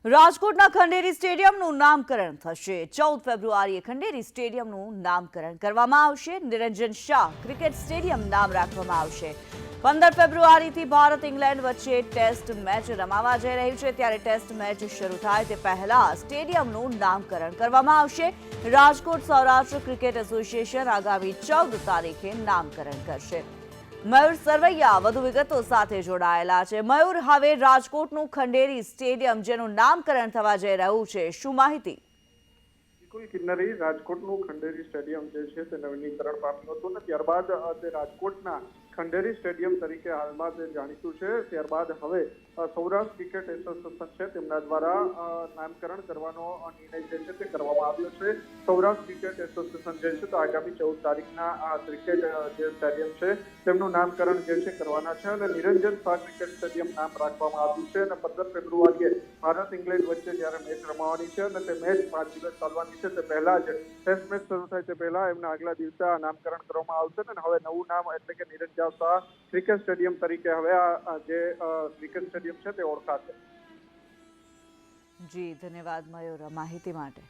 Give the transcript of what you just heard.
રાજકોટના ખંડેરી સ્ટેડિયમનું નામકરણ થશે। 14 ફેબ્રુઆરીએ ખંડેરી સ્ટેડિયમનું નામકરણ કરવામાં આવશે। નિરંજન શાહ ક્રિકેટ સ્ટેડિયમ નામ રાખવામાં આવશે। 15 ફેબ્રુઆરીથી ભારત ઇંગ્લેન્ડ વચ્ચે ટેસ્ટ મેચ રમાવા જઈ રહી છે, ત્યારે ટેસ્ટ મેચ શરૂ થાય તે પહેલા સ્ટેડિયમનું નામકરણ કરવામાં આવશે। રાજકોટ સૌરાષ્ટ્ર ક્રિકેટ એસોસિએશન આગામી 14 તારીખે નામકરણ કરશે। મયુર સરવૈયા વધુ વિગતો સાથે જોડાયેલા છે। મયુર, હવે રાજકોટનું ખંડેરી સ્ટેડિયમ જેનું નામકરણ થવા જઈ રહ્યું છે, શું માહિતી? બિલકુલ કિન્નરી, રાજકોટનું ખંડેરી સ્ટેડિયમ જે છે તે નવીનીકરણ પામ્યું હતું અને ત્યારબાદ તે રાજકોટના ખંડેરી સ્ટેડિયમ તરીકે હાલમાં તે જાણીતું છે। ત્યારબાદ હવે સૌરાષ્ટ્ર ક્રિકેટ એસોસિએશન છે તેમના દ્વારા નામકરણ કરવાનો નિર્ણય જે છે તે કરવામાં આવ્યો છે। સૌરાષ્ટ્ર ક્રિકેટ એસોસિએશન જે છે તો આગામી 14 તારીખના આ ક્રિકેટ જે સ્ટેડિયમ છે તેમનું નામકરણ જે છે કરવાના છે અને નિરંજન શાહ ક્રિકેટ સ્ટેડિયમ નામ રાખવામાં આવ્યું છે અને 15 ફેબ્રુઆરીએ ભારત ઇંગ્લેન્ડ વચ્ચે જ્યારે મેચ રમાવાની છે અને તે મેચ 5 દિવસ ચાલવાની છે તે પહેલા જ ટેસ્ટ મેચ શરૂ થાય તે પહેલા એમના આગલા દિવસે આ નામકરણ કરવામાં આવશે અને હવે નવું નામ એટલે કે નિરંજન શાહ ક્રિકેટ સ્ટેડિયમ તરીકે હવે આ જે ક્રિકેટ સ્ટેડિયમ છે તે ઓળખાશે। જી ધન્યવાદ મયુર માહિતી માટે।